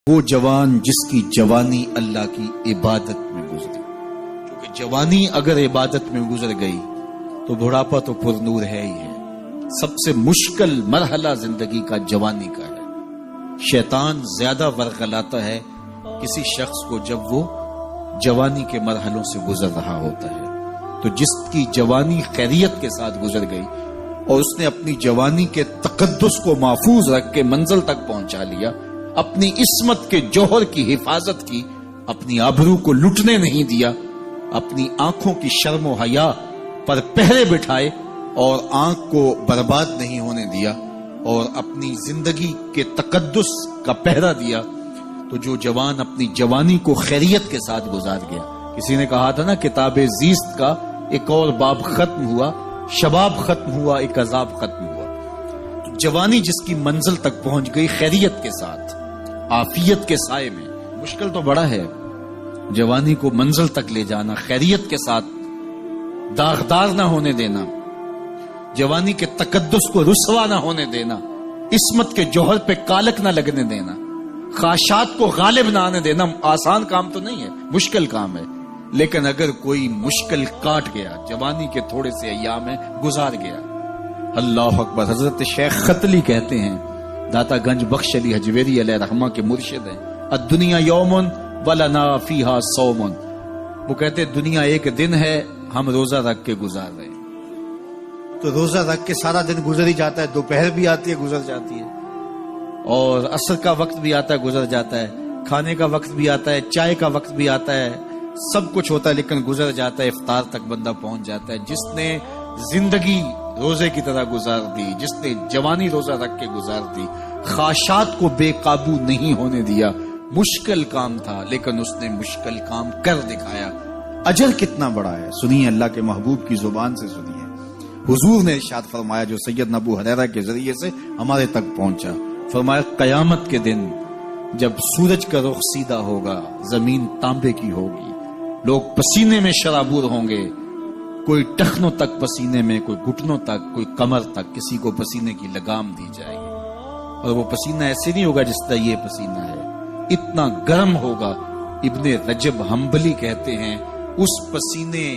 وہ جوان جس کی جوانی اللہ کی عبادت میں گزری، کیونکہ جوانی اگر عبادت میں گزر گئی تو بڑھاپا تو پر نور ہے ہی ہے۔ سب سے مشکل مرحلہ زندگی کا جوانی کا ہے۔ شیطان زیادہ ورغلاتا ہے کسی شخص کو جب وہ جوانی کے مرحلوں سے گزر رہا ہوتا ہے۔ تو جس کی جوانی خیریت کے ساتھ گزر گئی اور اس نے اپنی جوانی کے تقدس کو محفوظ رکھ کے منزل تک پہنچا لیا، اپنی عصمت کے جوہر کی حفاظت کی، اپنی آبرو کو لٹنے نہیں دیا، اپنی آنکھوں کی شرم و حیا پر پہرے بٹھائے اور آنکھ کو برباد نہیں ہونے دیا اور اپنی زندگی کے تقدس کا پہرا دیا، تو جو جوان اپنی جوانی کو خیریت کے ساتھ گزار گیا۔ کسی نے کہا تھا نا، کتاب زیست کا ایک اور باب ختم ہوا، شباب ختم ہوا، ایک عذاب ختم ہوا۔ تو جوانی جس کی منزل تک پہنچ گئی خیریت کے ساتھ، عافیت کے سائے میں، مشکل تو بڑا ہے جوانی کو منزل تک لے جانا، خیریت کے ساتھ داغدار نہ ہونے دینا، جوانی کے تقدس کو رسوا نہ ہونے دینا، عصمت کے جوہر پہ کالک نہ لگنے دینا، خواہشات کو غالب نہ آنے دینا۔ آسان کام تو نہیں ہے، مشکل کام ہے، لیکن اگر کوئی مشکل کاٹ گیا، جوانی کے تھوڑے سے ایام میں گزار گیا۔ اللہ اکبر۔ حضرت شیخ ختلی کہتے ہیں، داتا گنج بخش علی حجویری علیہ رحمہ کے مرشد ہیں، الدنیا یومن ولنا فیہا صومن۔ وہ کہتے ہیں دنیا ایک دن ہے، ہم روزہ رکھ کے گزار رہے ہیں۔ تو روزہ رکھ کے سارا دن گزر ہی جاتا ہے، دوپہر بھی آتی ہے گزر جاتی ہے، اور عصر کا وقت بھی آتا ہے گزر جاتا ہے، کھانے کا وقت بھی آتا ہے، چائے کا وقت بھی آتا ہے، سب کچھ ہوتا ہے لیکن گزر جاتا ہے، افطار تک بندہ پہنچ جاتا ہے۔ جس نے زندگی روزے کی طرح گزار دی، جس نے جوانی روزہ رکھ کے گزار دی، خواہشات کو بے قابو نہیں ہونے دیا، مشکل کام تھا لیکن اس نے مشکل کام کر دکھایا۔ اجر کتنا بڑا ہے، سنیے اللہ کے محبوب کی زبان سے سنیے۔ حضور نے ارشاد فرمایا جو سیدنا ابو ہریرہ کے ذریعے سے ہمارے تک پہنچا، فرمایا قیامت کے دن جب سورج کا رخ سیدھا ہوگا، زمین تانبے کی ہوگی، لوگ پسینے میں شرابور ہوں گے، کوئی ٹخنوں تک پسینے میں، کوئی گھٹنوں تک، کوئی کمر تک، کسی کو پسینے کی لگام دی جائے گی، اور وہ پسینہ ایسے نہیں ہوگا جس طرح یہ پسینہ ہے، اتنا گرم ہوگا۔ ابن رجب حنبلی کہتے ہیں اس پسینے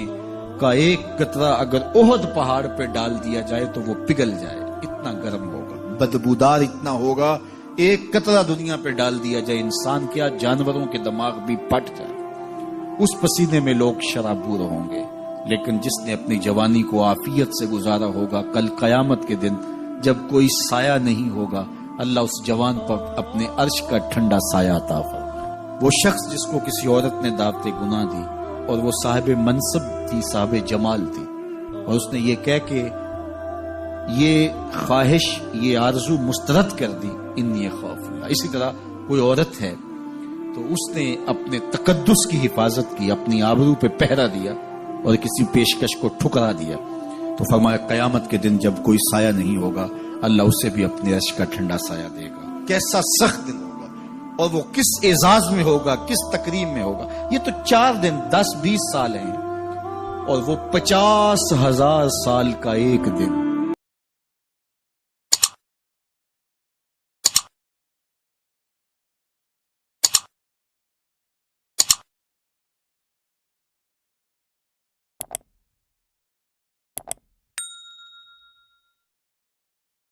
کا ایک قطرہ اگر احد پہاڑ پہ ڈال دیا جائے تو وہ پگھل جائے، اتنا گرم ہوگا، بدبودار اتنا ہوگا، ایک قطرہ دنیا پہ ڈال دیا جائے، انسان کیا جانوروں کے دماغ بھی پھٹ جائے۔ اس پسینے میں لوگ شرابور ہوں گے، لیکن جس نے اپنی جوانی کو عافیت سے گزارا ہوگا، کل قیامت کے دن جب کوئی سایہ نہیں ہوگا، اللہ اس جوان پر اپنے عرش کا ٹھنڈا سایہ عطا فرمائے۔ وہ شخص جس کو کسی عورت نے دعوت گناہ دی اور وہ صاحب منصب تھی، صاحب جمال تھی، اور اس نے یہ کہہ کے یہ خواہش، یہ آرزو مسترد کر دی، انی خوف اللہ۔ اسی طرح کوئی عورت ہے تو اس نے اپنے تقدس کی حفاظت کی، اپنی آبرو پہ پہرا دیا اور کسی پیشکش کو ٹھکرا دیا، تو فرمایا قیامت کے دن جب کوئی سایہ نہیں ہوگا، اللہ اسے بھی اپنے عرش کا ٹھنڈا سایہ دے گا۔ کیسا سخت دن ہوگا، اور وہ کس اعزاز میں ہوگا، کس تکریم میں ہوگا۔ یہ تو 4 دن 10-20 سال ہیں، اور وہ 50,000 سال کا ایک دن۔